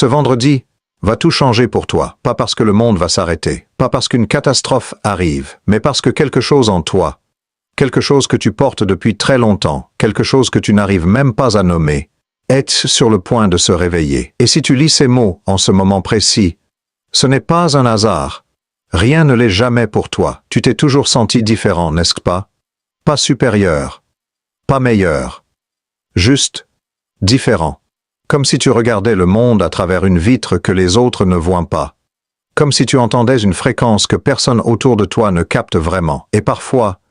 Ce vendredi va tout changer pour toi, pas parce que le monde va s'arrêter, pas parce qu'une catastrophe arrive, mais parce que quelque chose en toi, quelque chose que tu portes depuis très longtemps, quelque chose que tu n'arrives même pas à nommer, est sur le point de se réveiller. Et si tu lis ces mots en ce moment précis, ce n'est pas un hasard. Rien ne l'est jamais pour toi. Tu t'es toujours senti différent, n'est-ce pas? Pas supérieur, pas meilleur, juste différent. Comme si tu regardais le monde à travers une vitre que les autres ne voient pas. Comme si tu entendais une fréquence que personne autour de toi ne capte vraiment. Et parfois,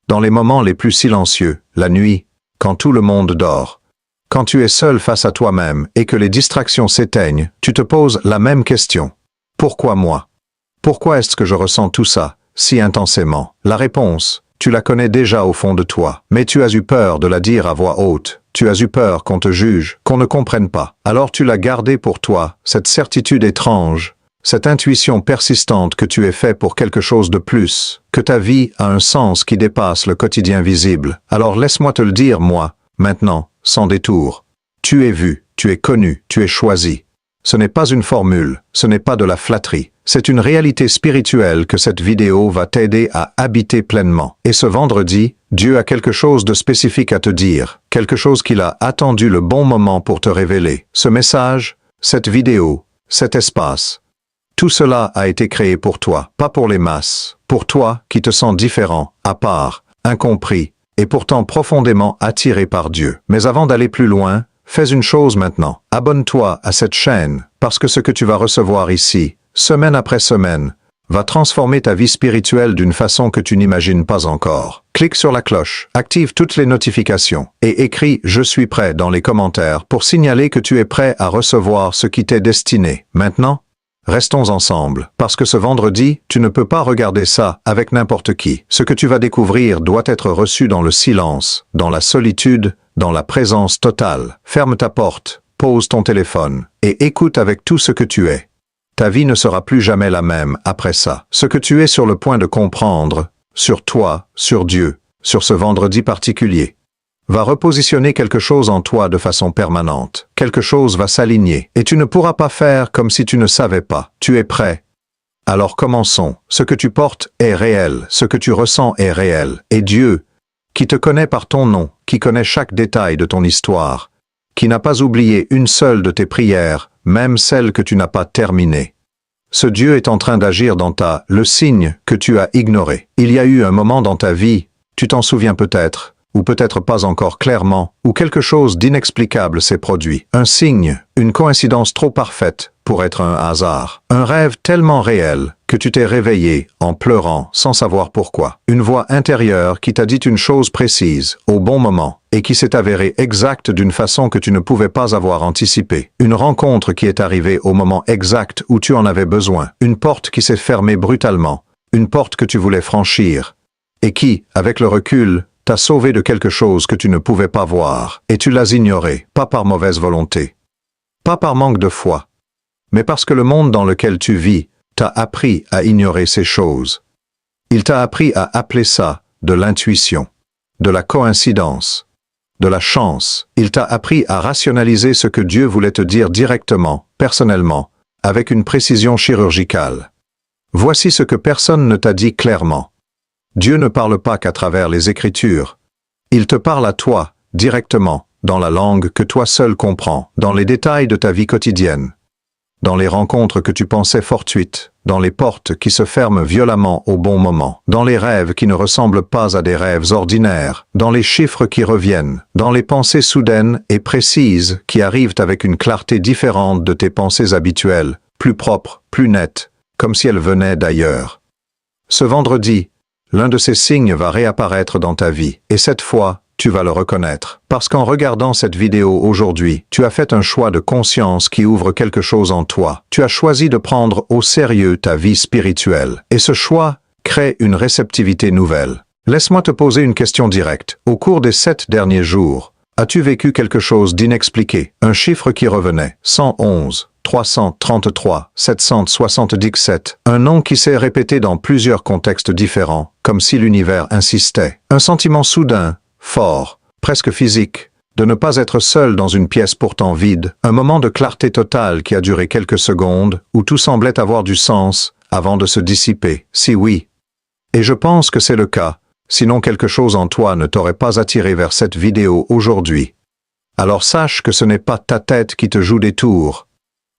dans les moments les plus silencieux, la nuit, quand tout le monde dort, quand tu es seul face à toi-même et que les distractions s'éteignent, tu te poses la même question. Pourquoi moi? Pourquoi est-ce que je ressens tout ça, si intensément? La réponse, tu la connais déjà au fond de toi, mais tu as eu peur de la dire à voix haute. Tu as eu peur qu'on te juge, qu'on ne comprenne pas. Alors tu l'as gardée pour toi, cette certitude étrange, cette intuition persistante que tu es fait pour quelque chose de plus, que ta vie a un sens qui dépasse le quotidien visible. Alors laisse-moi te le dire, moi, maintenant, sans détour. Tu es vu, tu es connu, tu es choisi. Ce n'est pas une formule, ce n'est pas de la flatterie. C'est une réalité spirituelle que cette vidéo va t'aider à habiter pleinement. Et ce vendredi, Dieu a quelque chose de spécifique à te dire, quelque chose qu'il a attendu le bon moment pour te révéler. Ce message, cette vidéo, cet espace, tout cela a été créé pour toi, pas pour les masses, pour toi qui te sens différent, à part, incompris, et pourtant profondément attiré par Dieu. Mais avant d'aller plus loin, fais une chose maintenant, abonne-toi à cette chaîne, parce que ce que tu vas recevoir ici, semaine après semaine, va transformer ta vie spirituelle d'une façon que tu n'imagines pas encore. Clique sur la cloche, active toutes les notifications et écris « Je suis prêt » dans les commentaires pour signaler que tu es prêt à recevoir ce qui t'est destiné. Maintenant, restons ensemble, parce que ce vendredi, tu ne peux pas regarder ça avec n'importe qui. Ce que tu vas découvrir doit être reçu dans le silence, dans la solitude, dans la présence totale. Ferme ta porte, pose ton téléphone et écoute avec tout ce que tu es. Ta vie ne sera plus jamais la même après ça. Ce que tu es sur le point de comprendre, sur toi, sur Dieu, sur ce vendredi particulier, va repositionner quelque chose en toi de façon permanente. Quelque chose va s'aligner. Et tu ne pourras pas faire comme si tu ne savais pas. Tu es prêt. Alors commençons. Ce que tu portes est réel. Ce que tu ressens est réel. Et Dieu, qui te connaît par ton nom, qui connaît chaque détail de ton histoire, qui n'a pas oublié une seule de tes prières, même celle que tu n'as pas terminée. Ce Dieu est en train d'agir dans le signe que tu as ignoré. Il y a eu un moment dans ta vie, tu t'en souviens peut-être, ou peut-être pas encore clairement, où quelque chose d'inexplicable s'est produit. Un signe, une coïncidence trop parfaite pour être un hasard. Un rêve tellement réel que tu t'es réveillé en pleurant sans savoir pourquoi. Une voix intérieure qui t'a dit une chose précise, au bon moment, et qui s'est avérée exacte d'une façon que tu ne pouvais pas avoir anticipée. Une rencontre qui est arrivée au moment exact où tu en avais besoin. Une porte qui s'est fermée brutalement. Une porte que tu voulais franchir. Et qui, avec le recul, t'a sauvé de quelque chose que tu ne pouvais pas voir. Et tu l'as ignoré, pas par mauvaise volonté. Pas par manque de foi. Mais parce que le monde dans lequel tu vis t'a appris à ignorer ces choses. Il t'a appris à appeler ça de l'intuition, de la coïncidence, de la chance. Il t'a appris à rationaliser ce que Dieu voulait te dire directement, personnellement, avec une précision chirurgicale. Voici ce que personne ne t'a dit clairement. Dieu ne parle pas qu'à travers les Écritures. Il te parle à toi, directement, dans la langue que toi seul comprends, dans les détails de ta vie quotidienne, dans les rencontres que tu pensais fortuites, dans les portes qui se ferment violemment au bon moment, dans les rêves qui ne ressemblent pas à des rêves ordinaires, dans les chiffres qui reviennent, dans les pensées soudaines et précises qui arrivent avec une clarté différente de tes pensées habituelles, plus propres, plus nettes, comme si elles venaient d'ailleurs. Ce vendredi, l'un de ces signes va réapparaître dans ta vie, et cette fois, tu vas le reconnaître. Parce qu'en regardant cette vidéo aujourd'hui, tu as fait un choix de conscience qui ouvre quelque chose en toi. Tu as choisi de prendre au sérieux ta vie spirituelle. Et ce choix crée une réceptivité nouvelle. Laisse-moi te poser une question directe. Au cours des 7 derniers jours, as-tu vécu quelque chose d'inexpliqué? Un chiffre qui revenait, 111, 333, 777, un nom qui s'est répété dans plusieurs contextes différents, comme si l'univers insistait. Un sentiment soudain, fort, presque physique, De ne pas être seul dans une pièce pourtant vide, un moment de clarté totale qui a duré quelques secondes, où tout semblait avoir du sens, avant de se dissiper, si oui. Et je pense que c'est le cas, sinon quelque chose en toi ne t'aurait pas attiré vers cette vidéo aujourd'hui. Alors sache que ce n'est pas ta tête qui te joue des tours.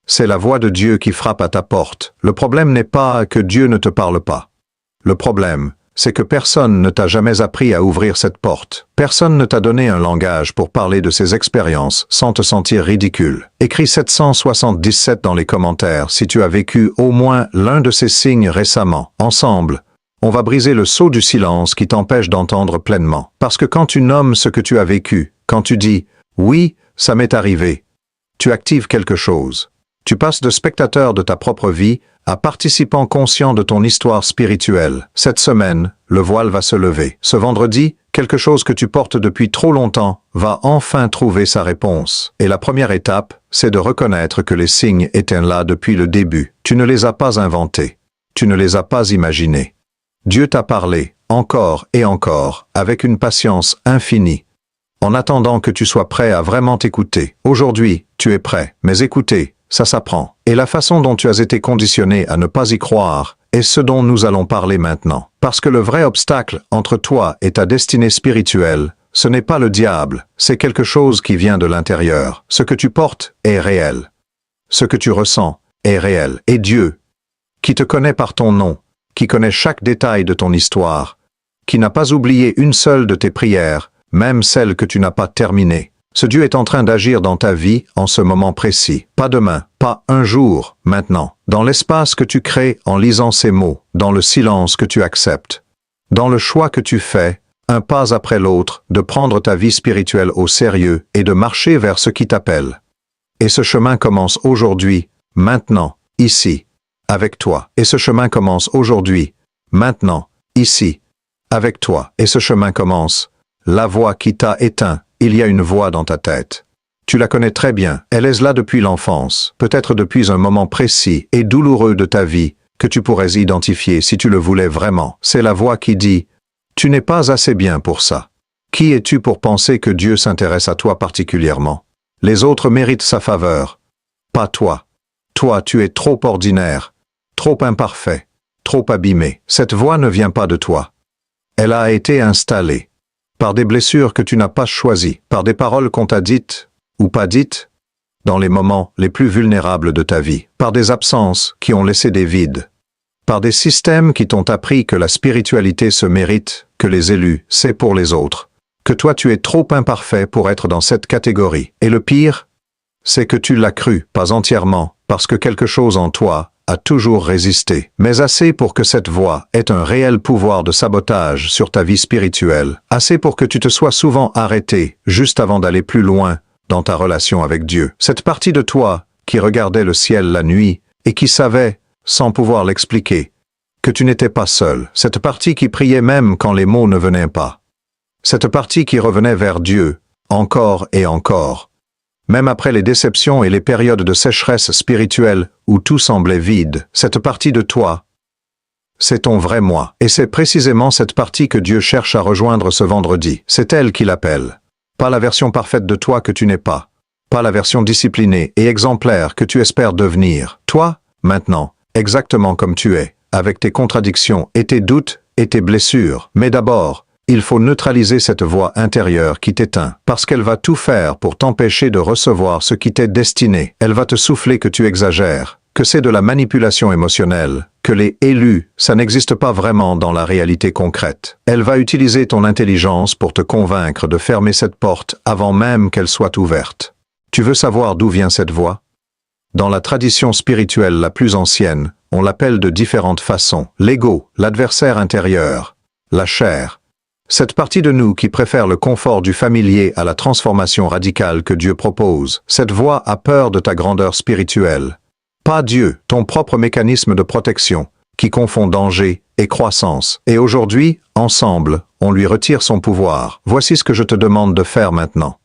C'est la voix de Dieu qui frappe à ta porte. Le problème n'est pas que Dieu ne te parle pas. Le problème, c'est que personne ne t'a jamais appris à ouvrir cette porte. Personne ne t'a donné un langage pour parler de ses expériences sans te sentir ridicule. Écris 777 dans les commentaires si tu as vécu au moins l'un de ces signes récemment. Ensemble, on va briser le sceau du silence qui t'empêche d'entendre pleinement. Parce que quand tu nommes ce que tu as vécu, quand tu dis « oui, ça m'est arrivé », tu actives quelque chose. Tu passes de spectateur de ta propre vie à participant conscient de ton histoire spirituelle. Cette semaine, le voile va se lever. Ce vendredi, quelque chose que tu portes depuis trop longtemps va enfin trouver sa réponse. Et la première étape, c'est de reconnaître que les signes étaient là depuis le début. Tu ne les as pas inventés. Tu ne les as pas imaginés. Dieu t'a parlé, encore et encore, avec une patience infinie, en attendant que tu sois prêt à vraiment t'écouter. Aujourd'hui, tu es prêt, mais écouter, ça s'apprend. Et la façon dont tu as été conditionné à ne pas y croire est ce dont nous allons parler maintenant. Parce que le vrai obstacle entre toi et ta destinée spirituelle, ce n'est pas le diable, c'est quelque chose qui vient de l'intérieur. Ce que tu portes est réel. Ce que tu ressens est réel. Et Dieu, qui te connaît par ton nom, qui connaît chaque détail de ton histoire, qui n'a pas oublié une seule de tes prières, même celle que tu n'as pas terminée. Ce Dieu est en train d'agir dans ta vie en ce moment précis. Pas demain, pas un jour, maintenant. Dans l'espace que tu crées en lisant ces mots, dans le silence que tu acceptes, dans le choix que tu fais, un pas après l'autre, de prendre ta vie spirituelle au sérieux et de marcher vers ce qui t'appelle. Et ce chemin commence aujourd'hui, maintenant, ici, avec toi. Et ce chemin commence aujourd'hui, maintenant, ici, avec toi. Et ce chemin commence. La voix qui t'a éteint, il y a une voix dans ta tête. Tu la connais très bien, elle est là depuis l'enfance, peut-être depuis un moment précis et douloureux de ta vie, que tu pourrais identifier si tu le voulais vraiment. C'est la voix qui dit « Tu n'es pas assez bien pour ça ». Qui es-tu pour penser que Dieu s'intéresse à toi particulièrement? Les autres méritent sa faveur. Pas toi. Toi, tu es trop ordinaire, trop imparfait, trop abîmé. Cette voix ne vient pas de toi. Elle a été installée par des blessures que tu n'as pas choisies, par des paroles qu'on t'a dites ou pas dites, dans les moments les plus vulnérables de ta vie, par des absences qui ont laissé des vides, par des systèmes qui t'ont appris que la spiritualité se mérite, que les élus, c'est pour les autres, que toi tu es trop imparfait pour être dans cette catégorie. Et le pire, c'est que tu l'as cru, pas entièrement, parce que quelque chose en toi a toujours résisté, mais assez pour que cette voix ait un réel pouvoir de sabotage sur ta vie spirituelle, assez pour que tu te sois souvent arrêté, juste avant d'aller plus loin, dans ta relation avec Dieu. Cette partie de toi, qui regardait le ciel la nuit, et qui savait, sans pouvoir l'expliquer, que tu n'étais pas seul. Cette partie qui priait même quand les mots ne venaient pas. Cette partie qui revenait vers Dieu, encore et encore. Même après les déceptions et les périodes de sécheresse spirituelle où tout semblait vide, cette partie de toi, c'est ton vrai moi. Et c'est précisément cette partie que Dieu cherche à rejoindre ce vendredi. C'est elle qui l'appelle. Pas la version parfaite de toi que tu n'es pas. Pas la version disciplinée et exemplaire que tu espères devenir. Toi, maintenant, exactement comme tu es, avec tes contradictions et tes doutes et tes blessures. Mais d'abord, il faut neutraliser cette voix intérieure qui t'éteint, parce qu'elle va tout faire pour t'empêcher de recevoir ce qui t'est destiné. Elle va te souffler que tu exagères, que c'est de la manipulation émotionnelle, que les élus, ça n'existe pas vraiment dans la réalité concrète. Elle va utiliser ton intelligence pour te convaincre de fermer cette porte avant même qu'elle soit ouverte. Tu veux savoir d'où vient cette voix? Dans la tradition spirituelle la plus ancienne, on l'appelle de différentes façons. L'ego, l'adversaire intérieur, la chair. Cette partie de nous qui préfère le confort du familier à la transformation radicale que Dieu propose. Cette voix a peur de ta grandeur spirituelle. Pas Dieu, ton propre mécanisme de protection, qui confond danger et croissance. Et aujourd'hui, ensemble, on lui retire son pouvoir. Voici ce que je te demande de faire maintenant.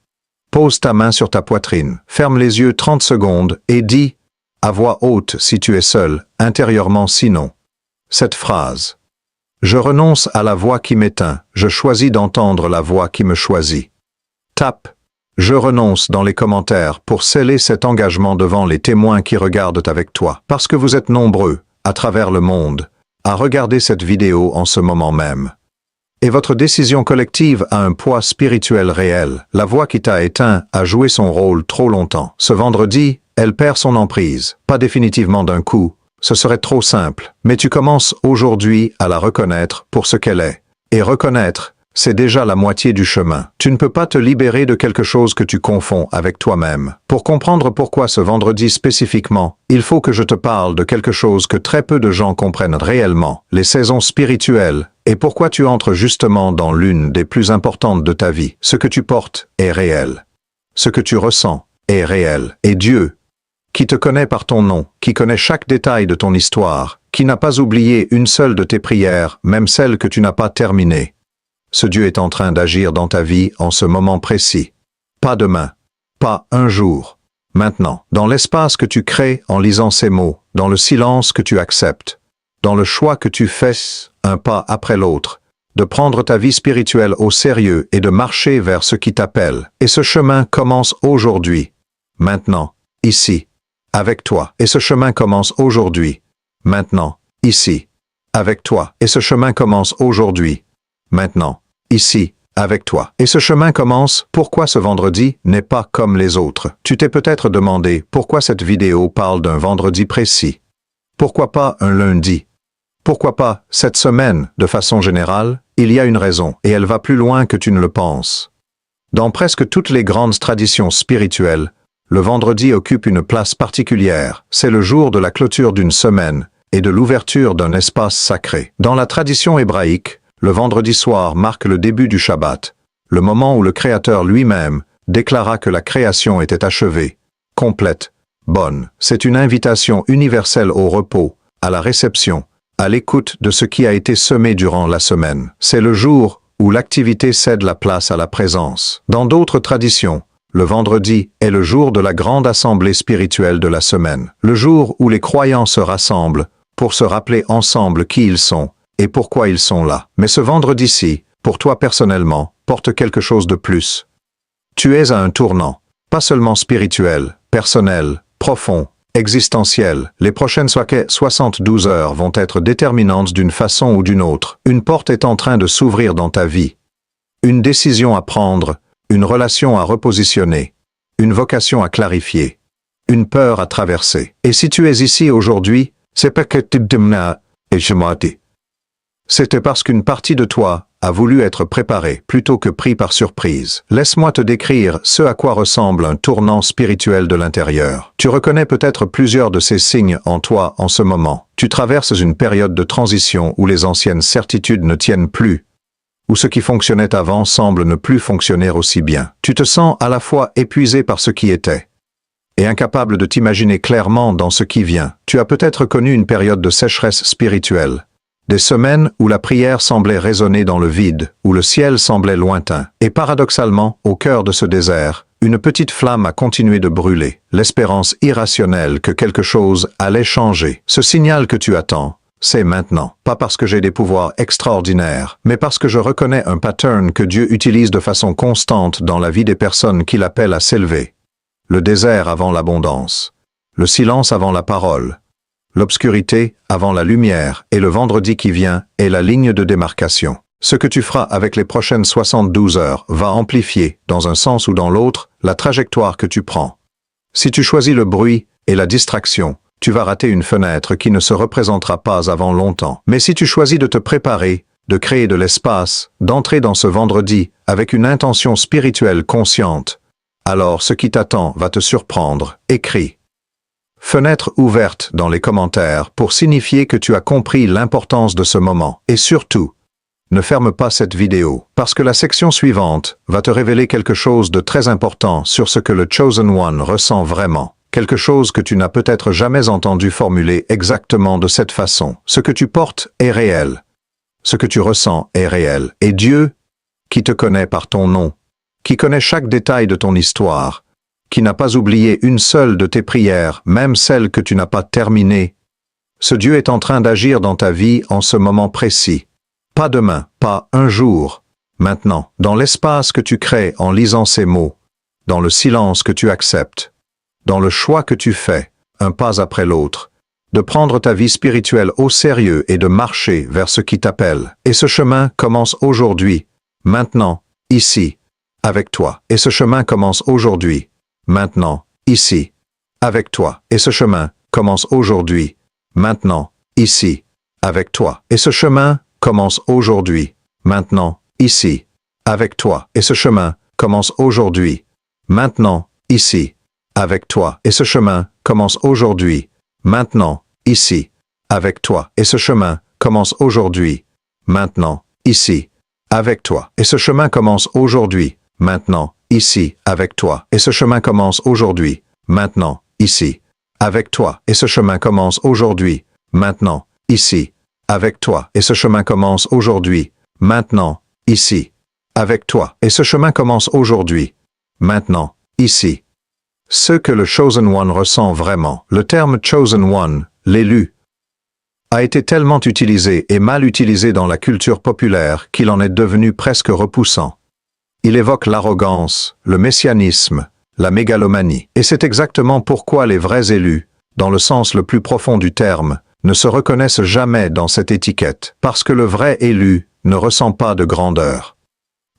Pose ta main sur ta poitrine, ferme les yeux 30 secondes et dis, à voix haute si tu es seul, intérieurement sinon, cette phrase. Je renonce à la voix qui m'éteint, je choisis d'entendre la voix qui me choisit. Tape Je renonce dans les commentaires pour sceller cet engagement devant les témoins qui regardent avec toi. Parce que vous êtes nombreux, à travers le monde, à regarder cette vidéo en ce moment même. Et votre décision collective a un poids spirituel réel. La voix qui t'a éteint a joué son rôle trop longtemps. Ce vendredi, elle perd son emprise. Pas définitivement d'un coup. Ce serait trop simple. Mais tu commences aujourd'hui à la reconnaître pour ce qu'elle est. Et reconnaître, c'est déjà la moitié du chemin. Tu ne peux pas te libérer de quelque chose que tu confonds avec toi-même. Pour comprendre pourquoi ce vendredi spécifiquement, il faut que je te parle de quelque chose que très peu de gens comprennent réellement, les saisons spirituelles, et pourquoi tu entres justement dans l'une des plus importantes de ta vie. Ce que tu portes est réel. Ce que tu ressens est réel. Et Dieu, qui te connaît par ton nom, qui connaît chaque détail de ton histoire, qui n'a pas oublié une seule de tes prières, même celle que tu n'as pas terminée, ce Dieu est en train d'agir dans ta vie en ce moment précis. Pas demain, pas un jour, maintenant, dans l'espace que tu crées en lisant ces mots, dans le silence que tu acceptes, dans le choix que tu fais, un pas après l'autre, de prendre ta vie spirituelle au sérieux et de marcher vers ce qui t'appelle. Et ce chemin commence aujourd'hui, maintenant, ici, avec toi. Et ce chemin commence aujourd'hui, maintenant, ici, avec toi. Et ce chemin commence aujourd'hui, maintenant, ici, avec toi. Et ce chemin commence, pourquoi ce vendredi n'est pas comme les autres? Tu t'es peut-être demandé pourquoi cette vidéo parle d'un vendredi précis. Pourquoi pas un lundi? Pourquoi pas cette semaine? De façon générale, il y a une raison, et elle va plus loin que tu ne le penses. Dans presque toutes les grandes traditions spirituelles, le vendredi occupe une place particulière. C'est le jour de la clôture d'une semaine et de l'ouverture d'un espace sacré. Dans la tradition hébraïque, le vendredi soir marque le début du Shabbat, le moment où le Créateur lui-même déclara que la création était achevée, complète, bonne. C'est une invitation universelle au repos, à la réception, à l'écoute de ce qui a été semé durant la semaine. C'est le jour où l'activité cède la place à la présence. Dans d'autres traditions, le vendredi est le jour de la grande assemblée spirituelle de la semaine, le jour où les croyants se rassemblent pour se rappeler ensemble qui ils sont et pourquoi ils sont là. Mais ce vendredi-ci, pour toi personnellement, porte quelque chose de plus. Tu es à un tournant, pas seulement spirituel, personnel, profond, existentiel. Les prochaines 72 heures vont être déterminantes d'une façon ou d'une autre. Une porte est en train de s'ouvrir dans ta vie. Une décision à prendre, une relation à repositionner, une vocation à clarifier, une peur à traverser. Et si tu es ici aujourd'hui, c'est parce que tu demandes et je m'en dis. C'était parce qu'une partie de toi a voulu être préparée plutôt que pris par surprise. Laisse-moi te décrire ce à quoi ressemble un tournant spirituel de l'intérieur. Tu reconnais peut-être plusieurs de ces signes en toi en ce moment. Tu traverses une période de transition où les anciennes certitudes ne tiennent plus, où ce qui fonctionnait avant semble ne plus fonctionner aussi bien. Tu te sens à la fois épuisé par ce qui était et incapable de t'imaginer clairement dans ce qui vient. Tu as peut-être connu une période de sécheresse spirituelle. Des semaines où la prière semblait résonner dans le vide, où le ciel semblait lointain. Et paradoxalement, au cœur de ce désert, une petite flamme a continué de brûler, l'espérance irrationnelle que quelque chose allait changer. Ce signal que tu attends, c'est maintenant. Pas parce que j'ai des pouvoirs extraordinaires, mais parce que je reconnais un pattern que Dieu utilise de façon constante dans la vie des personnes qu'il appelle à s'élever. Le désert avant l'abondance, le silence avant la parole, l'obscurité avant la lumière, et le vendredi qui vient est la ligne de démarcation. Ce que tu feras avec les prochaines 72 heures va amplifier, dans un sens ou dans l'autre, la trajectoire que tu prends. Si tu choisis le bruit et la distraction, tu vas rater une fenêtre qui ne se représentera pas avant longtemps. Mais si tu choisis de te préparer, de créer de l'espace, d'entrer dans ce vendredi avec une intention spirituelle consciente, alors ce qui t'attend va te surprendre. Écris. Fenêtre ouverte dans les commentaires pour signifier que tu as compris l'importance de ce moment. Et surtout, ne ferme pas cette vidéo, parce que la section suivante va te révéler quelque chose de très important sur ce que le Chosen One ressent vraiment. Quelque chose que tu n'as peut-être jamais entendu formuler exactement de cette façon. Ce que tu portes est réel. Ce que tu ressens est réel. Et Dieu, qui te connaît par ton nom, qui connaît chaque détail de ton histoire, qui n'a pas oublié une seule de tes prières, même celles que tu n'as pas terminées. Ce Dieu est en train d'agir dans ta vie en ce moment précis. Pas demain, pas un jour, maintenant, dans l'espace que tu crées en lisant ces mots, dans le silence que tu acceptes, dans le choix que tu fais, un pas après l'autre, de prendre ta vie spirituelle au sérieux et de marcher vers ce qui t'appelle. Et ce chemin commence aujourd'hui, maintenant, ici, avec toi. Et ce chemin commence aujourd'hui, maintenant, ici, avec toi. Et ce chemin commence aujourd'hui, maintenant, ici, avec toi. Et ce chemin commence aujourd'hui, maintenant, ici, avec toi. Et ce chemin commence aujourd'hui, maintenant, ici, avec toi. Et ce chemin commence aujourd'hui, maintenant, ici, avec toi. Et ce chemin commence aujourd'hui, maintenant, ici, avec toi. Et ce chemin commence aujourd'hui, maintenant, ici, avec toi. Et ce chemin commence aujourd'hui, maintenant, ici, avec toi. Et ce chemin commence aujourd'hui, maintenant, ici, avec toi. Et ce chemin commence aujourd'hui, maintenant, ici, avec toi. Et ce chemin commence aujourd'hui, maintenant, ici. Ce que le Chosen One ressent vraiment, le terme Chosen One, l'élu, a été tellement utilisé et mal utilisé dans la culture populaire qu'il en est devenu presque repoussant. Il évoque l'arrogance, le messianisme, la mégalomanie. Et c'est exactement pourquoi les vrais élus, dans le sens le plus profond du terme, ne se reconnaissent jamais dans cette étiquette, parce que le vrai élu ne ressent pas de grandeur.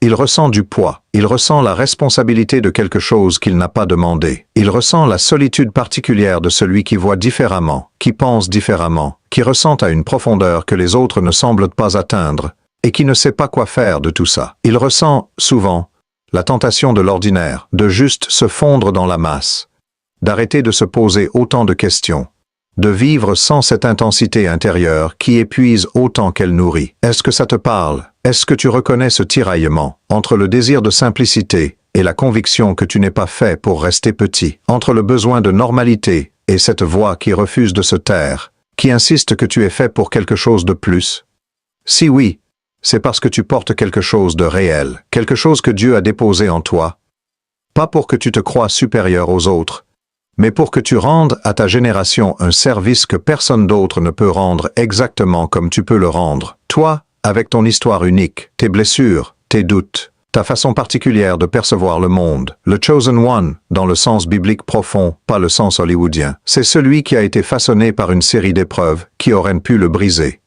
Il ressent du poids, il ressent la responsabilité de quelque chose qu'il n'a pas demandé. Il ressent la solitude particulière de celui qui voit différemment, qui pense différemment, qui ressent à une profondeur que les autres ne semblent pas atteindre, et qui ne sait pas quoi faire de tout ça. Il ressent, souvent, la tentation de l'ordinaire, de juste se fondre dans la masse, d'arrêter de se poser autant de questions, de vivre sans cette intensité intérieure qui épuise autant qu'elle nourrit. Est-ce que ça te parle? Est-ce que tu reconnais ce tiraillement entre le désir de simplicité et la conviction que tu n'es pas fait pour rester petit, entre le besoin de normalité et cette voix qui refuse de se taire, qui insiste que tu es fait pour quelque chose de plus? Si oui, c'est parce que tu portes quelque chose de réel, quelque chose que Dieu a déposé en toi, pas pour que tu te crois supérieur aux autres, mais pour que tu rendes à ta génération un service que personne d'autre ne peut rendre exactement comme tu peux le rendre. Toi, avec ton histoire unique, tes blessures, tes doutes, ta façon particulière de percevoir le monde. Le Chosen One, dans le sens biblique profond, pas le sens hollywoodien, c'est celui qui a été façonné par une série d'épreuves qui auraient pu le briser.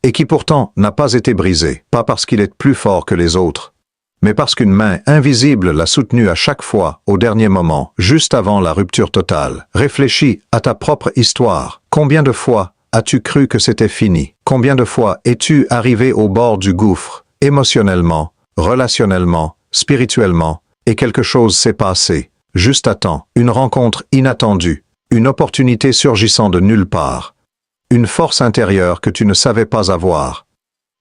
Et qui pourtant n'a pas été brisé, pas parce qu'il est plus fort que les autres, mais parce qu'une main invisible l'a soutenu à chaque fois, au dernier moment, juste avant la rupture totale. Réfléchis à ta propre histoire. Combien de fois as-tu cru que c'était fini? Combien de fois es-tu arrivé au bord du gouffre, émotionnellement, relationnellement, spirituellement, et quelque chose s'est passé, juste à temps, une rencontre inattendue, une opportunité surgissant de nulle part, une force intérieure que tu ne savais pas avoir.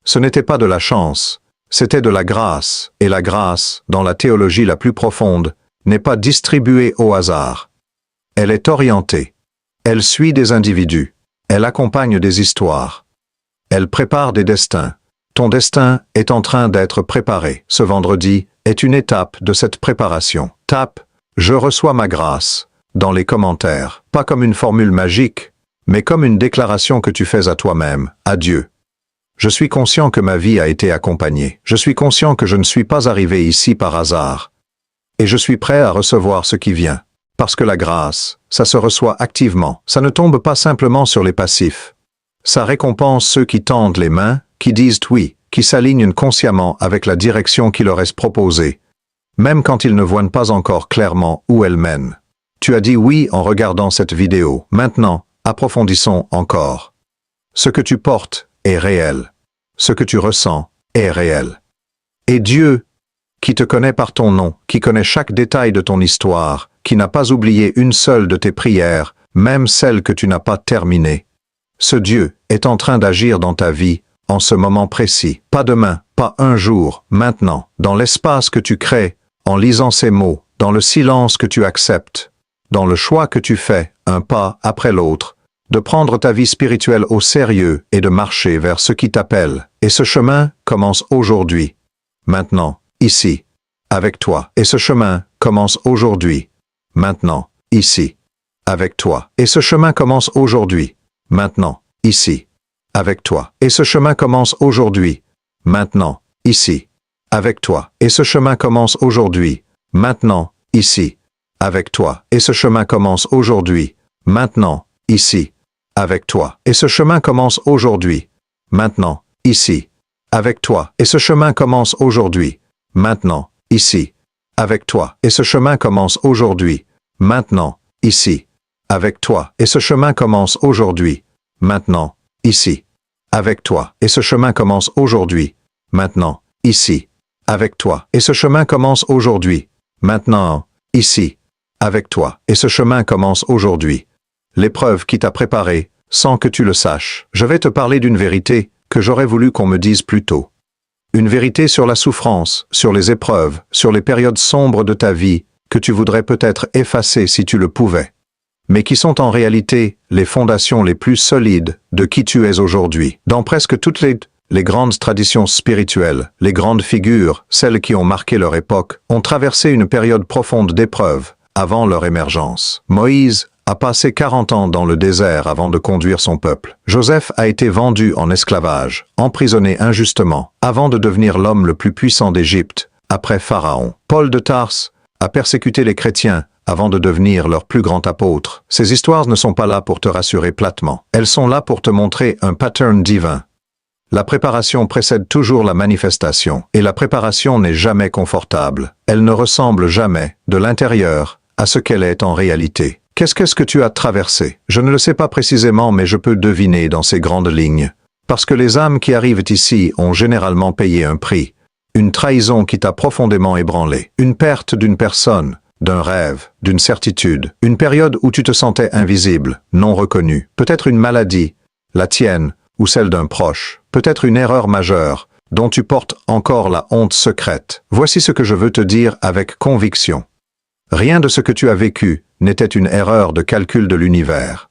Ce n'était pas de la chance, c'était de la grâce, et la grâce, dans la théologie la plus profonde, n'est pas distribuée au hasard. Elle est orientée. Elle suit des individus. Elle accompagne des histoires. Elle prépare des destins. Ton destin est en train d'être préparé. Ce vendredi est une étape de cette préparation. Tape « Je reçois ma grâce » dans les commentaires. Pas comme une formule magique, mais comme une déclaration que tu fais à toi-même, à Dieu. Je suis conscient que ma vie a été accompagnée. Je suis conscient que je ne suis pas arrivé ici par hasard. Et je suis prêt à recevoir ce qui vient. Parce que la grâce, ça se reçoit activement. Ça ne tombe pas simplement sur les passifs. Ça récompense ceux qui tendent les mains, qui disent oui, qui s'alignent consciemment avec la direction qui leur est proposée, même quand ils ne voient pas encore clairement où elle mène. Tu as dit oui en regardant cette vidéo. Maintenant, approfondissons encore. Ce que tu portes est réel. Ce que tu ressens est réel. Et Dieu, qui te connaît par ton nom, qui connaît chaque détail de ton histoire, qui n'a pas oublié une seule de tes prières, même celle que tu n'as pas terminée, ce Dieu est en train d'agir dans ta vie, en ce moment précis, pas demain, pas un jour, maintenant, dans l'espace que tu crées, en lisant ces mots, dans le silence que tu acceptes, dans le choix que tu fais, un pas après l'autre, de prendre ta vie spirituelle au sérieux et de marcher vers ce qui t'appelle. Et ce chemin commence aujourd'hui, maintenant, ici, avec toi. Et ce chemin commence aujourd'hui, maintenant, ici, avec toi. Et ce chemin commence aujourd'hui, maintenant, ici, avec toi. Et ce chemin commence aujourd'hui, maintenant, ici, avec toi. Et ce chemin commence aujourd'hui, maintenant, ici, avec toi. Et ce chemin commence aujourd'hui, maintenant, ici, avec toi. Et ce chemin commence aujourd'hui, maintenant, ici, avec toi. Et ce chemin commence aujourd'hui, maintenant, ici, avec toi. Et ce chemin commence aujourd'hui, maintenant, ici, avec toi. Et ce chemin commence aujourd'hui, maintenant, ici, avec toi. Et ce chemin commence aujourd'hui, maintenant, ici, avec toi. Et ce chemin commence aujourd'hui, maintenant, ici, avec toi. Et ce chemin commence aujourd'hui. L'épreuve qui t'a préparé, sans que tu le saches. Je vais te parler d'une vérité que j'aurais voulu qu'on me dise plus tôt. Une vérité sur la souffrance, sur les épreuves, sur les périodes sombres de ta vie, que tu voudrais peut-être effacer si tu le pouvais, mais qui sont en réalité les fondations les plus solides de qui tu es aujourd'hui. Dans presque toutes les grandes traditions spirituelles, les grandes figures, celles qui ont marqué leur époque, ont traversé une période profonde d'épreuves avant leur émergence. Moïse a passé 40 ans dans le désert avant de conduire son peuple. Joseph a été vendu en esclavage, emprisonné injustement, avant de devenir l'homme le plus puissant d'Égypte, après Pharaon. Paul de Tarse a persécuté les chrétiens avant de devenir leur plus grand apôtre. Ces histoires ne sont pas là pour te rassurer platement. Elles sont là pour te montrer un pattern divin. La préparation précède toujours la manifestation, et la préparation n'est jamais confortable. Elle ne ressemble jamais, de l'intérieur, à ce qu'elle est en réalité. Qu'est-ce que tu as traversé? Je ne le sais pas précisément, mais je peux deviner dans ces grandes lignes. Parce que les âmes qui arrivent ici ont généralement payé un prix. Une trahison qui t'a profondément ébranlé. Une perte d'une personne, d'un rêve, d'une certitude. Une période où tu te sentais invisible, non reconnu. Peut-être une maladie, la tienne, ou celle d'un proche. Peut-être une erreur majeure, dont tu portes encore la honte secrète. Voici ce que je veux te dire avec conviction. Rien de ce que tu as vécu n'était une erreur de calcul de l'univers.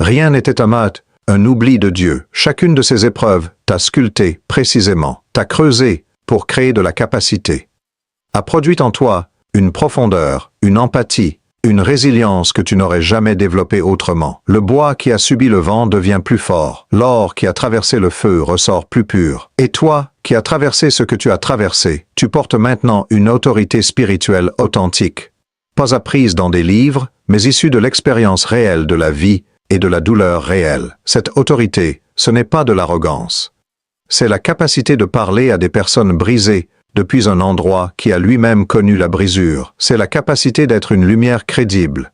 Rien n'était un oubli de Dieu. Chacune de ces épreuves t'a sculpté précisément, t'a creusé pour créer de la capacité. A produit en toi une profondeur, une empathie, une résilience que tu n'aurais jamais développée autrement. Le bois qui a subi le vent devient plus fort. L'or qui a traversé le feu ressort plus pur. Et toi, qui as traversé ce que tu as traversé, tu portes maintenant une autorité spirituelle authentique. Pas apprise dans des livres, mais issue de l'expérience réelle de la vie et de la douleur réelle. Cette autorité, ce n'est pas de l'arrogance. C'est la capacité de parler à des personnes brisées depuis un endroit qui a lui-même connu la brisure. C'est la capacité d'être une lumière crédible,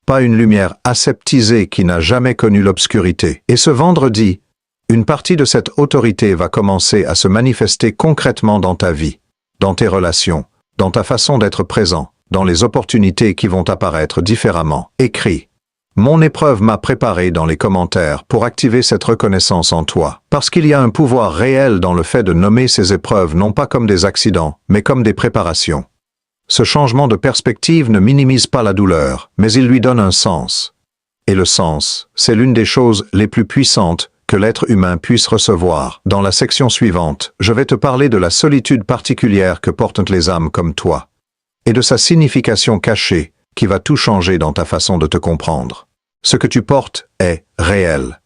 pas une lumière aseptisée qui n'a jamais connu l'obscurité. Et ce vendredi, une partie de cette autorité va commencer à se manifester concrètement dans ta vie, dans tes relations, dans ta façon d'être présent, dans les opportunités qui vont apparaître différemment. Écris. Mon épreuve m'a préparé dans les commentaires pour activer cette reconnaissance en toi. Parce qu'il y a un pouvoir réel dans le fait de nommer ces épreuves non pas comme des accidents, mais comme des préparations. Ce changement de perspective ne minimise pas la douleur, mais il lui donne un sens. Et le sens, c'est l'une des choses les plus puissantes que l'être humain puisse recevoir. Dans la section suivante, je vais te parler de la solitude particulière que portent les âmes comme toi, et de sa signification cachée, qui va tout changer dans ta façon de te comprendre. Ce que tu portes est réel.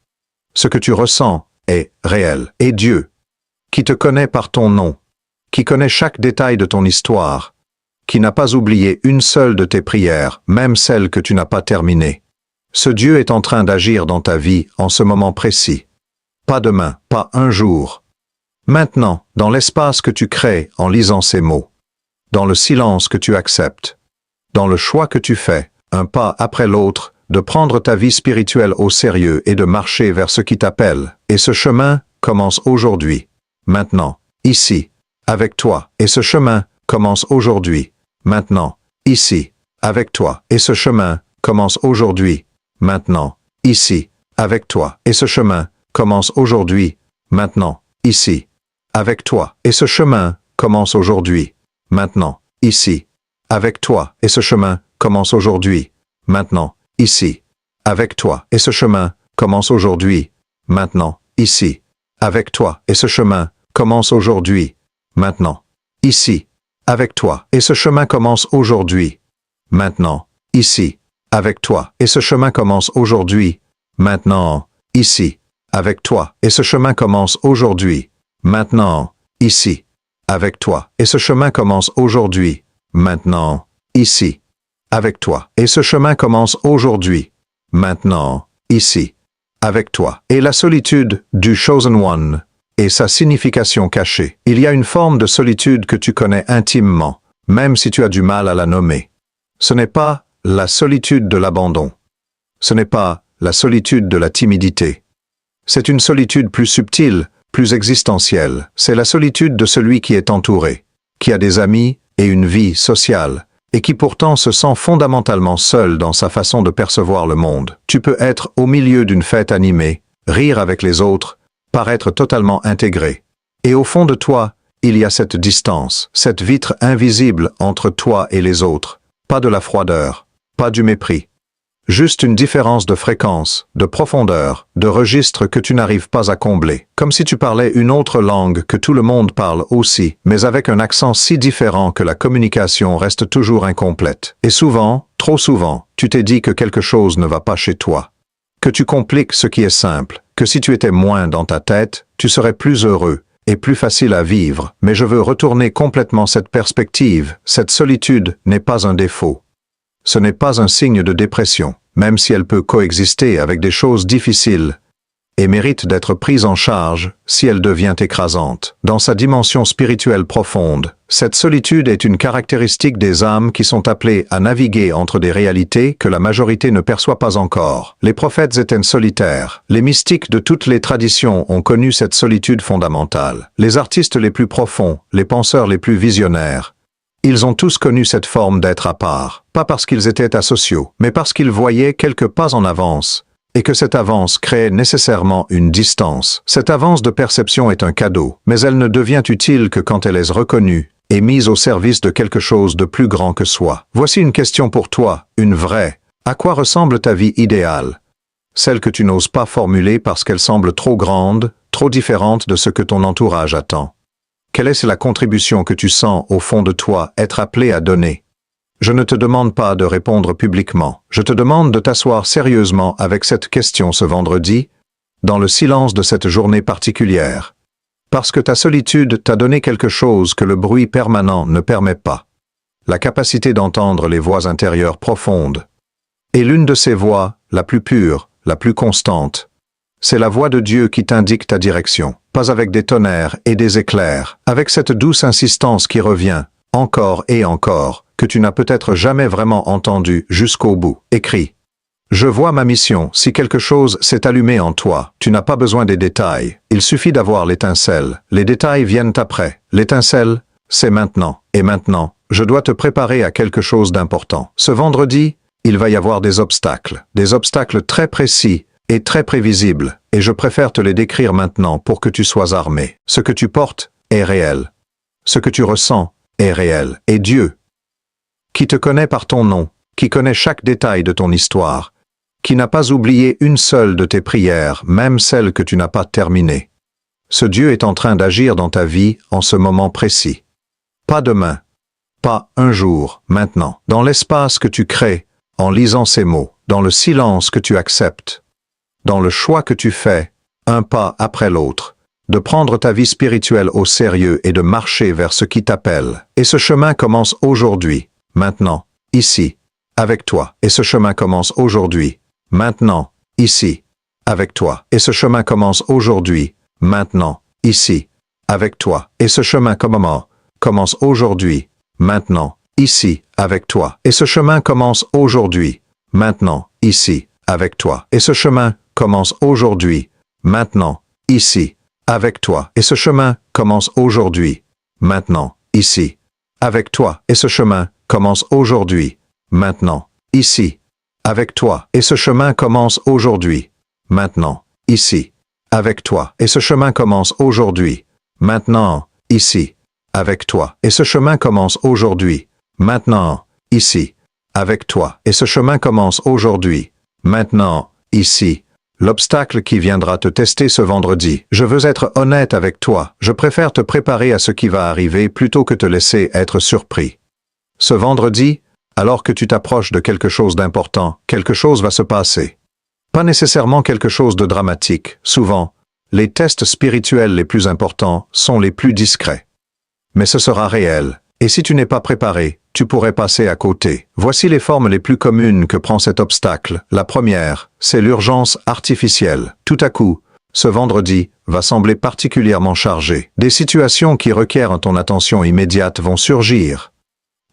Ce que tu ressens est réel. Et Dieu, qui te connaît par ton nom, qui connaît chaque détail de ton histoire, qui n'a pas oublié une seule de tes prières, même celle que tu n'as pas terminée. Ce Dieu est en train d'agir dans ta vie en ce moment précis. Pas demain, pas un jour. Maintenant, dans l'espace que tu crées en lisant ces mots. Dans le silence que tu acceptes, dans le choix que tu fais, un pas après l'autre, de prendre ta vie spirituelle au sérieux et de marcher vers ce qui t'appelle. Et ce chemin commence aujourd'hui, maintenant, ici, avec toi. Et ce chemin commence aujourd'hui, maintenant, ici, avec toi. Et ce chemin commence aujourd'hui, maintenant, ici, avec toi. Et ce chemin commence aujourd'hui, maintenant, ici, avec toi. Et ce chemin commence aujourd'hui, maintenant, ici, avec toi. Et ce chemin commence aujourd'hui, maintenant, ici, avec toi. Et ce chemin commence aujourd'hui, maintenant, ici, avec toi. Et ce chemin commence aujourd'hui, maintenant, ici, avec toi. Et ce chemin commence aujourd'hui, maintenant, ici, avec toi. Et ce chemin commence aujourd'hui, maintenant, ici, avec toi. Et ce chemin commence aujourd'hui, maintenant, ici, avec toi. Et ce chemin commence aujourd'hui, maintenant, ici, avec toi. Et ce chemin commence aujourd'hui, maintenant, ici, avec toi. Et la solitude du Chosen One et sa signification cachée. Il y a une forme de solitude que tu connais intimement, même si tu as du mal à la nommer. Ce n'est pas la solitude de l'abandon. Ce n'est pas la solitude de la timidité. C'est une solitude plus subtile, plus existentielle. C'est la solitude de celui qui est entouré, qui a des amis et une vie sociale, et qui pourtant se sent fondamentalement seul dans sa façon de percevoir le monde. Tu peux être au milieu d'une fête animée, rire avec les autres, paraître totalement intégré. Et au fond de toi, il y a cette distance, cette vitre invisible entre toi et les autres. Pas de la froideur, pas du mépris. Juste une différence de fréquence, de profondeur, de registre que tu n'arrives pas à combler. Comme si tu parlais une autre langue que tout le monde parle aussi, mais avec un accent si différent que la communication reste toujours incomplète. Et souvent, trop souvent, tu t'es dit que quelque chose ne va pas chez toi. Que tu compliques ce qui est simple, que si tu étais moins dans ta tête, tu serais plus heureux et plus facile à vivre. Mais je veux retourner complètement cette perspective. Cette solitude n'est pas un défaut. Ce n'est pas un signe de dépression, même si elle peut coexister avec des choses difficiles et mérite d'être prise en charge si elle devient écrasante. Dans sa dimension spirituelle profonde, cette solitude est une caractéristique des âmes qui sont appelées à naviguer entre des réalités que la majorité ne perçoit pas encore. Les prophètes étaient solitaires. Les mystiques de toutes les traditions ont connu cette solitude fondamentale. Les artistes les plus profonds, les penseurs les plus visionnaires, ils ont tous connu cette forme d'être à part, pas parce qu'ils étaient asociaux, mais parce qu'ils voyaient quelques pas en avance, et que cette avance créait nécessairement une distance. Cette avance de perception est un cadeau, mais elle ne devient utile que quand elle est reconnue et mise au service de quelque chose de plus grand que soi. Voici une question pour toi, une vraie. À quoi ressemble ta vie idéale? Celle que tu n'oses pas formuler parce qu'elle semble trop grande, trop différente de ce que ton entourage attend. Quelle est la contribution que tu sens au fond de toi être appelé à donner? Je ne te demande pas de répondre publiquement. Je te demande de t'asseoir sérieusement avec cette question ce vendredi, dans le silence de cette journée particulière. Parce que ta solitude t'a donné quelque chose que le bruit permanent ne permet pas. La capacité d'entendre les voix intérieures profondes. Et l'une de ces voix, la plus pure, la plus constante, c'est la voix de Dieu qui t'indique ta direction, pas avec des tonnerres et des éclairs, avec cette douce insistance qui revient, encore et encore, que tu n'as peut-être jamais vraiment entendu jusqu'au bout. Écris. Je vois ma mission, si quelque chose s'est allumé en toi, tu n'as pas besoin des détails, il suffit d'avoir l'étincelle, les détails viennent après, l'étincelle, c'est maintenant, et maintenant, je dois te préparer à quelque chose d'important. Ce vendredi, il va y avoir des obstacles très précis, et très prévisible, et je préfère te les décrire maintenant pour que tu sois armé. Ce que tu portes est réel. Ce que tu ressens est réel. Et Dieu, qui te connaît par ton nom, qui connaît chaque détail de ton histoire, qui n'a pas oublié une seule de tes prières, même celle que tu n'as pas terminée. Ce Dieu est en train d'agir dans ta vie en ce moment précis. Pas demain, pas un jour, maintenant, dans l'espace que tu crées, en lisant ces mots, dans le silence que tu acceptes, dans le choix que tu fais, un pas après l'autre, de prendre ta vie spirituelle au sérieux et de marcher vers ce qui t'appelle. Et ce chemin commence aujourd'hui, maintenant, ici, avec toi. Et ce chemin commence aujourd'hui, maintenant, ici, avec toi. Et ce chemin commence aujourd'hui, maintenant, ici, avec toi. Et ce chemin commence aujourd'hui, maintenant, ici, avec toi. Et ce chemin commence aujourd'hui, maintenant, ici, avec toi. Et ce chemin commence aujourd'hui, maintenant, ici, avec toi. Et ce chemin commence aujourd'hui, maintenant, ici, avec toi. Et ce chemin commence aujourd'hui, maintenant, ici, avec toi. Et ce chemin commence aujourd'hui, maintenant, ici, avec toi. Et ce chemin commence aujourd'hui, maintenant, ici, avec toi. Et ce chemin commence aujourd'hui, maintenant, ici, avec toi. Et ce chemin commence aujourd'hui, maintenant, ici. L'obstacle qui viendra te tester ce vendredi. Je veux être honnête avec toi. Je préfère te préparer à ce qui va arriver plutôt que te laisser être surpris. Ce vendredi, alors que tu t'approches de quelque chose d'important, quelque chose va se passer. Pas nécessairement quelque chose de dramatique. Souvent, les tests spirituels les plus importants sont les plus discrets. Mais ce sera réel. Et si tu n'es pas préparé, tu pourrais passer à côté. Voici les formes les plus communes que prend cet obstacle. La première, c'est l'urgence artificielle. Tout à coup, ce vendredi va sembler particulièrement chargé. Des situations qui requièrent ton attention immédiate vont surgir.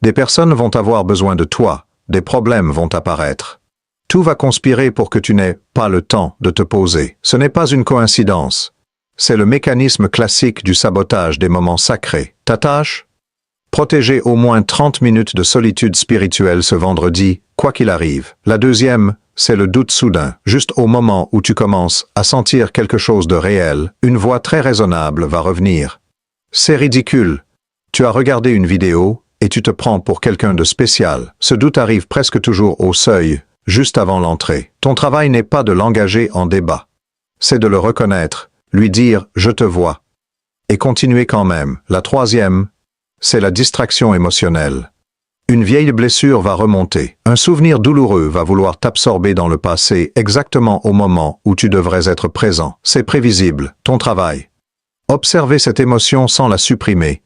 Des personnes vont avoir besoin de toi. Des problèmes vont apparaître. Tout va conspirer pour que tu n'aies pas le temps de te poser. Ce n'est pas une coïncidence. C'est le mécanisme classique du sabotage des moments sacrés. Ta tâche ? Protéger au moins 30 minutes de solitude spirituelle ce vendredi, quoi qu'il arrive. La deuxième, c'est le doute soudain. Juste au moment où tu commences à sentir quelque chose de réel, une voix très raisonnable va revenir. C'est ridicule. Tu as regardé une vidéo et tu te prends pour quelqu'un de spécial. Ce doute arrive presque toujours au seuil, juste avant l'entrée. Ton travail n'est pas de l'engager en débat. C'est de le reconnaître, lui dire « je te vois » et continuer quand même. La troisième, c'est la distraction émotionnelle. Une vieille blessure va remonter. Un souvenir douloureux va vouloir t'absorber dans le passé exactement au moment où tu devrais être présent. C'est prévisible, ton travail. Observer cette émotion sans la supprimer,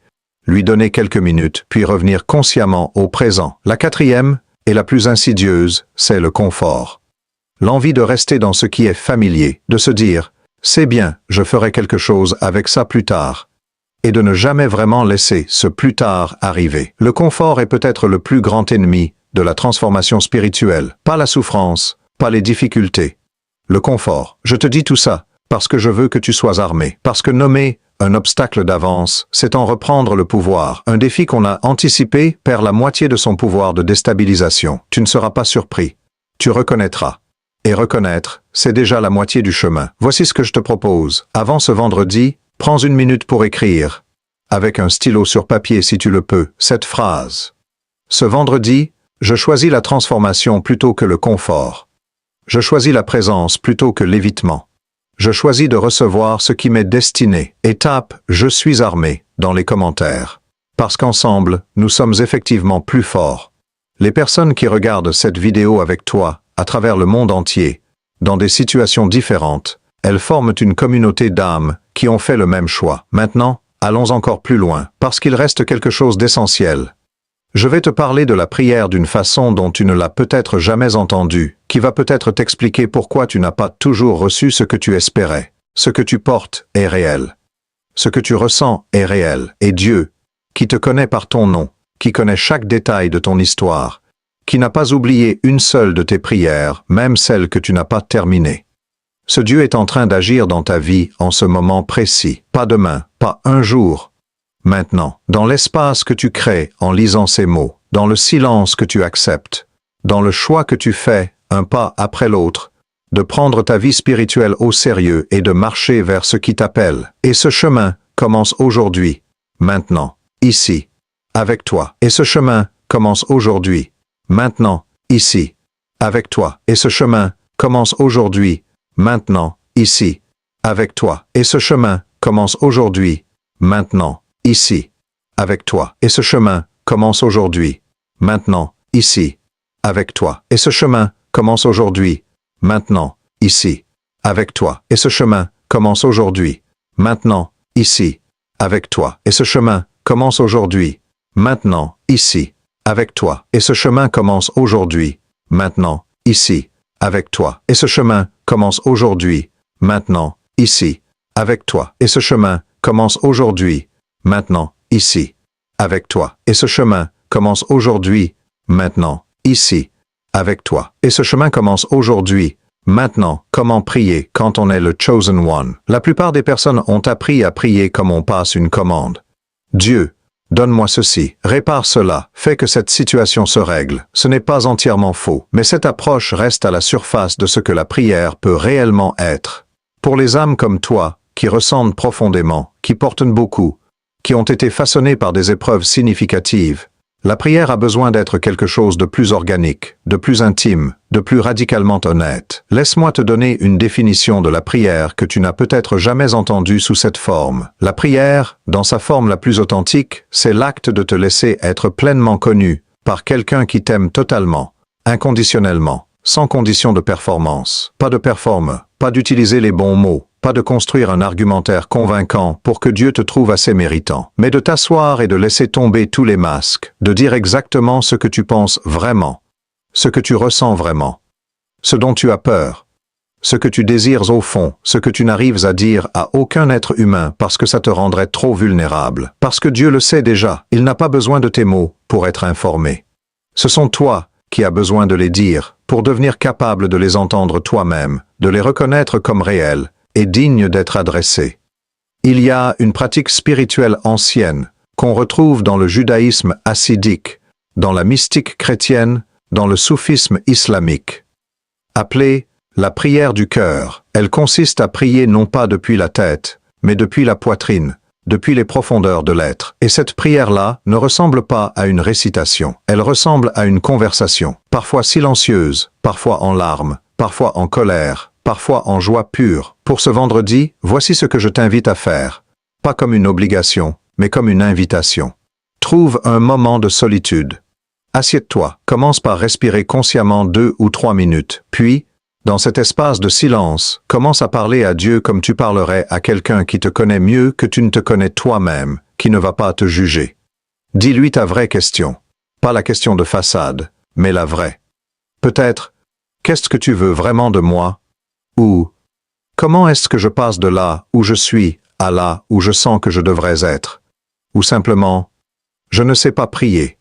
lui donner quelques minutes, puis revenir consciemment au présent. La quatrième, et la plus insidieuse, c'est le confort. L'envie de rester dans ce qui est familier, de se dire « c'est bien, je ferai quelque chose avec ça plus tard », et de ne jamais vraiment laisser ce plus tard arriver. Le confort est peut-être le plus grand ennemi de la transformation spirituelle. Pas la souffrance, pas les difficultés. Le confort. Je te dis tout ça parce que je veux que tu sois armé. Parce que nommer un obstacle d'avance, c'est en reprendre le pouvoir. Un défi qu'on a anticipé perd la moitié de son pouvoir de déstabilisation. Tu ne seras pas surpris. Tu reconnaîtras. Et reconnaître, c'est déjà la moitié du chemin. Voici ce que je te propose. Avant ce vendredi, prends une minute pour écrire, avec un stylo sur papier si tu le peux, cette phrase. Ce vendredi, je choisis la transformation plutôt que le confort. Je choisis la présence plutôt que l'évitement. Je choisis de recevoir ce qui m'est destiné. Et tape « Je suis armé » dans les commentaires. Parce qu'ensemble, nous sommes effectivement plus forts. Les personnes qui regardent cette vidéo avec toi, à travers le monde entier, dans des situations différentes, elles forment une communauté d'âmes qui ont fait le même choix. Maintenant, allons encore plus loin, parce qu'il reste quelque chose d'essentiel. Je vais te parler de la prière d'une façon dont tu ne l'as peut-être jamais entendue, qui va peut-être t'expliquer pourquoi tu n'as pas toujours reçu ce que tu espérais. Ce que tu portes est réel. Ce que tu ressens est réel. Et Dieu, qui te connaît par ton nom, qui connaît chaque détail de ton histoire, qui n'a pas oublié une seule de tes prières, même celle que tu n'as pas terminée. Ce Dieu est en train d'agir dans ta vie en ce moment précis, pas demain, pas un jour. Maintenant, dans l'espace que tu crées en lisant ces mots, dans le silence que tu acceptes, dans le choix que tu fais, un pas après l'autre, de prendre ta vie spirituelle au sérieux et de marcher vers ce qui t'appelle. Et ce chemin commence aujourd'hui, maintenant, ici, avec toi. Et ce chemin commence aujourd'hui, maintenant, ici, avec toi. Et ce chemin commence aujourd'hui, maintenant, ici, avec toi. Et ce chemin commence aujourd'hui, maintenant, ici, avec toi. Et ce chemin commence aujourd'hui, maintenant, ici, avec toi. Et ce chemin commence aujourd'hui, maintenant, ici, avec toi. Et ce chemin commence aujourd'hui, maintenant, ici, avec toi. Et ce chemin commence aujourd'hui, maintenant, ici, avec toi. Et ce chemin commence aujourd'hui, maintenant, ici, avec toi. Et ce chemin commence aujourd'hui, maintenant, ici, avec toi. Et ce chemin commence aujourd'hui, maintenant, ici, avec toi. Et ce chemin commence aujourd'hui, maintenant, ici, avec toi. Et ce chemin commence aujourd'hui, maintenant. Comment prier quand on est le chosen one? La plupart des personnes ont appris à prier comme on passe une commande. Dieu, donne-moi ceci, répare cela, fais que cette situation se règle. Ce n'est pas entièrement faux, mais cette approche reste à la surface de ce que la prière peut réellement être. Pour les âmes comme toi, qui ressentent profondément, qui portent beaucoup, qui ont été façonnés par des épreuves significatives, la prière a besoin d'être quelque chose de plus organique, de plus intime, de plus radicalement honnête. Laisse-moi te donner une définition de la prière que tu n'as peut-être jamais entendue sous cette forme. La prière, dans sa forme la plus authentique, c'est l'acte de te laisser être pleinement connu par quelqu'un qui t'aime totalement, inconditionnellement, sans condition de performance. Pas de performe, pas d'utiliser les bons mots, pas de construire un argumentaire convaincant pour que Dieu te trouve assez méritant, mais de t'asseoir et de laisser tomber tous les masques, de dire exactement ce que tu penses vraiment, ce que tu ressens vraiment, ce dont tu as peur, ce que tu désires au fond, ce que tu n'arrives à dire à aucun être humain parce que ça te rendrait trop vulnérable. Parce que Dieu le sait déjà, il n'a pas besoin de tes mots pour être informé. Ce sont toi qui as besoin de les dire pour devenir capable de les entendre toi-même, de les reconnaître comme réels et dignes d'être adressés. Il y a une pratique spirituelle ancienne qu'on retrouve dans le judaïsme hassidique, dans la mystique chrétienne, dans le soufisme islamique, appelée la prière du cœur. Elle consiste à prier non pas depuis la tête, mais depuis la poitrine, depuis les profondeurs de l'être. Et cette prière-là ne ressemble pas à une récitation. Elle ressemble à une conversation, parfois silencieuse, parfois en larmes, parfois en colère, parfois en joie pure. Pour ce vendredi, voici ce que je t'invite à faire. Pas comme une obligation, mais comme une invitation. Trouve un moment de solitude. Assieds-toi, commence par respirer consciemment 2 ou 3 minutes, puis, dans cet espace de silence, commence à parler à Dieu comme tu parlerais à quelqu'un qui te connaît mieux que tu ne te connais toi-même, qui ne va pas te juger. Dis-lui ta vraie question. Pas la question de façade, mais la vraie. Peut-être, qu'est-ce que tu veux vraiment de moi? Ou, comment est-ce que je passe de là où je suis à là où je sens que je devrais être? Ou simplement, je ne sais pas prier.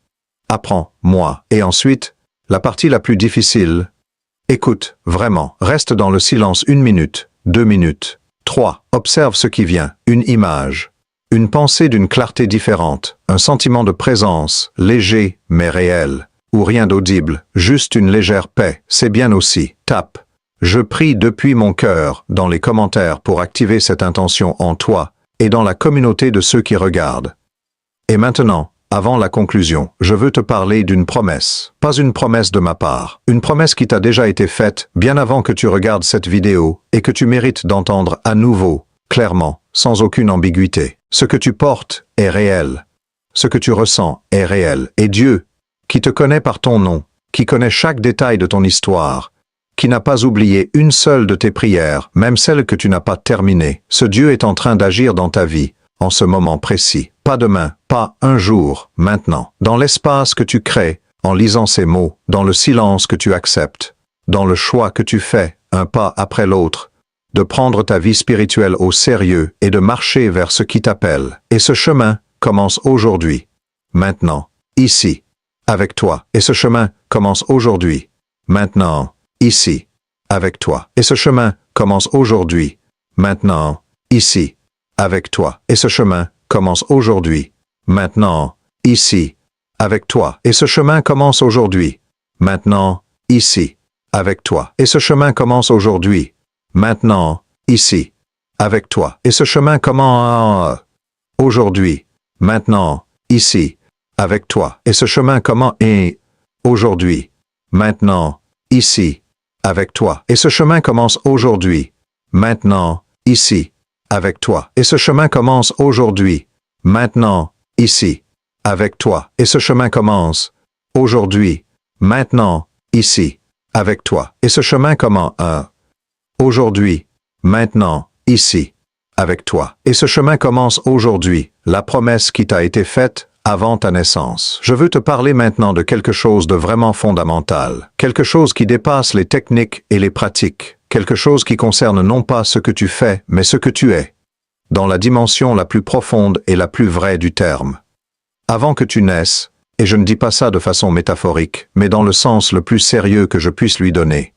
Apprends-moi. Et ensuite, la partie la plus difficile, écoute, vraiment, reste dans le silence 1 minute, 2 minutes, 3, observe ce qui vient, une image, une pensée d'une clarté différente, un sentiment de présence, léger mais réel, ou rien d'audible, juste une légère paix, c'est bien aussi, tape. Je prie depuis mon cœur dans les commentaires pour activer cette intention en toi et dans la communauté de ceux qui regardent. Et maintenant, avant la conclusion, je veux te parler d'une promesse. Pas une promesse de ma part. Une promesse qui t'a déjà été faite bien avant que tu regardes cette vidéo et que tu mérites d'entendre à nouveau, clairement, sans aucune ambiguïté. Ce que tu portes est réel. Ce que tu ressens est réel. Et Dieu, qui te connaît par ton nom, qui connaît chaque détail de ton histoire, qui n'a pas oublié une seule de tes prières, même celle que tu n'as pas terminée, ce Dieu est en train d'agir dans ta vie, en ce moment précis. Pas demain, pas un jour, maintenant. Dans l'espace que tu crées, en lisant ces mots, dans le silence que tu acceptes, dans le choix que tu fais, un pas après l'autre, de prendre ta vie spirituelle au sérieux et de marcher vers ce qui t'appelle. Et ce chemin commence aujourd'hui, maintenant, ici, avec toi. Et ce chemin commence aujourd'hui, maintenant, ici, avec toi. Et ce chemin commence aujourd'hui, maintenant, ici, avec toi. Et ce chemin commence aujourd'hui, maintenant, ici, avec toi. Et ce chemin commence aujourd'hui, maintenant, ici, avec toi. Et ce chemin commence aujourd'hui, maintenant, ici, avec toi. Et ce chemin commence aujourd'hui, maintenant, ici, avec toi. Et ce chemin commence aujourd'hui, maintenant, ici, avec toi. Et ce chemin commence aujourd'hui, maintenant, ici, avec toi. Et ce chemin commence aujourd'hui, maintenant, ici, avec toi. Et ce chemin commence aujourd'hui, maintenant, ici, avec toi. Et ce chemin commence aujourd'hui, maintenant, ici, avec toi. Et ce chemin commence aujourd'hui, la promesse qui t'a été faite avant ta naissance. Je veux te parler maintenant de quelque chose de vraiment fondamental, quelque chose qui dépasse les techniques et les pratiques, quelque chose qui concerne non pas ce que tu fais, mais ce que tu es, dans la dimension la plus profonde et la plus vraie du terme. Avant que tu naisses, et je ne dis pas ça de façon métaphorique, mais dans le sens le plus sérieux que je puisse lui donner,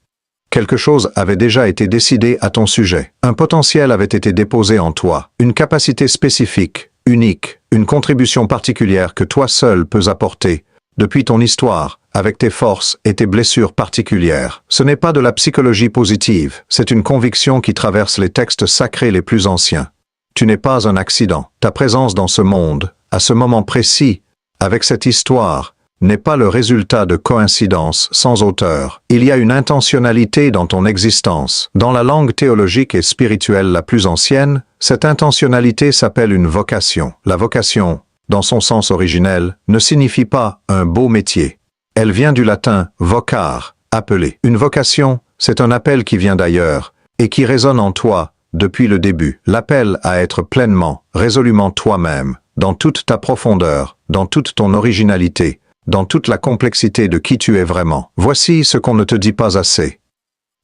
quelque chose avait déjà été décidé à ton sujet. Un potentiel avait été déposé en toi, une capacité spécifique, unique, une contribution particulière que toi seul peux apporter, depuis ton histoire, avec tes forces et tes blessures particulières. Ce n'est pas de la psychologie positive, c'est une conviction qui traverse les textes sacrés les plus anciens. Tu n'es pas un accident. Ta présence dans ce monde, à ce moment précis, avec cette histoire, n'est pas le résultat de coïncidences sans auteur. Il y a une intentionnalité dans ton existence. Dans la langue théologique et spirituelle la plus ancienne, cette intentionnalité s'appelle une vocation. La vocation, dans son sens originel, ne signifie pas un beau métier. Elle vient du latin vocar, appeler. Une vocation, c'est un appel qui vient d'ailleurs et qui résonne en toi depuis le début. L'appel à être pleinement, résolument toi-même, dans toute ta profondeur, dans toute ton originalité, dans toute la complexité de qui tu es vraiment. Voici ce qu'on ne te dit pas assez.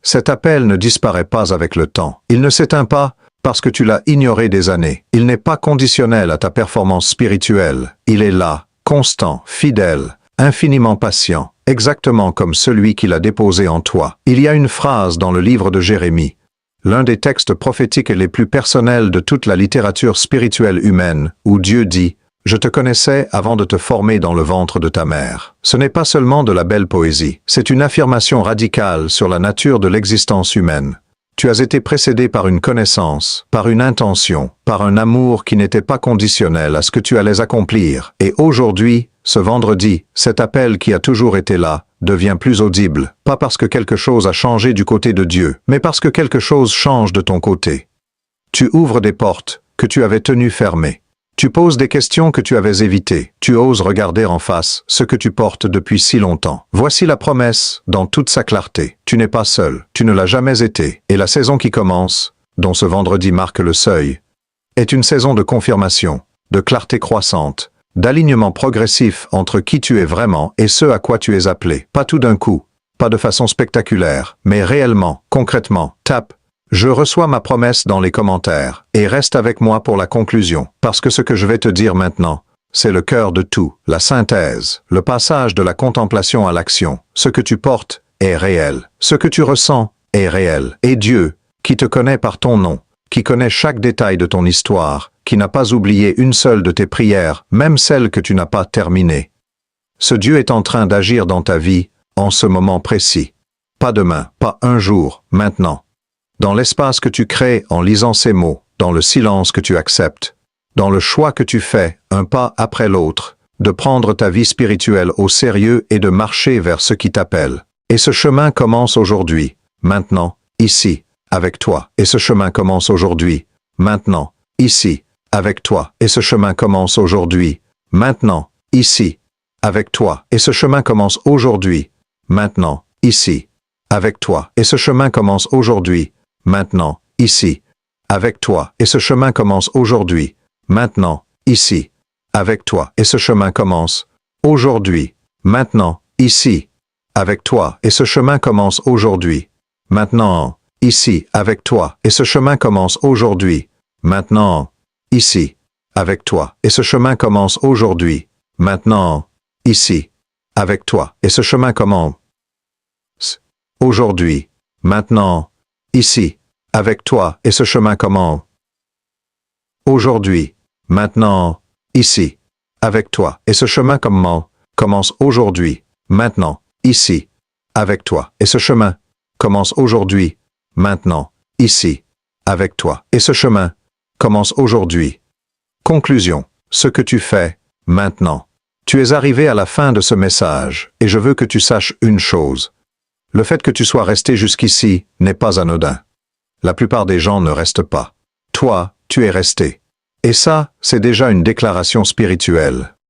Cet appel ne disparaît pas avec le temps. Il ne s'éteint pas parce que tu l'as ignoré des années. Il n'est pas conditionnel à ta performance spirituelle. Il est là, constant, fidèle, infiniment patient, exactement comme celui qui l'a déposé en toi. Il y a une phrase dans le livre de Jérémie, l'un des textes prophétiques les plus personnels de toute la littérature spirituelle humaine, où Dieu dit « Je te connaissais avant de te former dans le ventre de ta mère ». Ce n'est pas seulement de la belle poésie, c'est une affirmation radicale sur la nature de l'existence humaine. Tu as été précédé par une connaissance, par une intention, par un amour qui n'était pas conditionnel à ce que tu allais accomplir. Et aujourd'hui, ce vendredi, cet appel qui a toujours été là, devient plus audible, pas parce que quelque chose a changé du côté de Dieu, mais parce que quelque chose change de ton côté. Tu ouvres des portes que tu avais tenues fermées. Tu poses des questions que tu avais évitées. Tu oses regarder en face ce que tu portes depuis si longtemps. Voici la promesse dans toute sa clarté. Tu n'es pas seul. Tu ne l'as jamais été. Et la saison qui commence, dont ce vendredi marque le seuil, est une saison de confirmation, de clarté croissante, d'alignement progressif entre qui tu es vraiment et ce à quoi tu es appelé. Pas tout d'un coup, pas de façon spectaculaire, mais réellement, concrètement. Tape « Je reçois ma promesse » dans les commentaires, et reste avec moi pour la conclusion, parce que ce que je vais te dire maintenant, c'est le cœur de tout, la synthèse, le passage de la contemplation à l'action. Ce que tu portes est réel, ce que tu ressens est réel, et Dieu, qui te connaît par ton nom, qui connaît chaque détail de ton histoire, qui n'a pas oublié une seule de tes prières, même celle que tu n'as pas terminée. Ce Dieu est en train d'agir dans ta vie, en ce moment précis. Pas demain, pas un jour, maintenant. Dans l'espace que tu crées en lisant ces mots, dans le silence que tu acceptes, dans le choix que tu fais, un pas après l'autre, de prendre ta vie spirituelle au sérieux et de marcher vers ce qui t'appelle. Et ce chemin commence aujourd'hui, maintenant, ici, avec toi. Et ce chemin commence aujourd'hui, maintenant, ici, avec toi. Et ce chemin commence aujourd'hui, maintenant, ici, avec toi. Et ce chemin commence aujourd'hui, maintenant, ici, avec toi. Et ce chemin commence aujourd'hui, maintenant, ici, avec toi. Et ce chemin commence aujourd'hui, maintenant, ici, avec toi. Et ce chemin commence aujourd'hui, maintenant, ici, avec toi. Et ce chemin commence aujourd'hui, maintenant, ici, avec toi. Et ce chemin commence aujourd'hui, maintenant, ici, avec toi. Et ce chemin commence aujourd'hui, maintenant, ici, avec toi. Et ce chemin commence aujourd'hui, maintenant, ici, avec toi. Et ce chemin commence aujourd'hui, maintenant, ici, avec toi. Et ce chemin commence aujourd'hui, maintenant, ici, avec toi. Et ce chemin commence aujourd'hui, maintenant, ici, avec toi. Et ce chemin commence aujourd'hui. Conclusion. Ce que tu fais, maintenant. Tu es arrivé à la fin de ce message, et je veux que tu saches une chose. Le fait que tu sois resté jusqu'ici n'est pas anodin. La plupart des gens ne restent pas. Toi, tu es resté. Et ça, c'est déjà une déclaration spirituelle.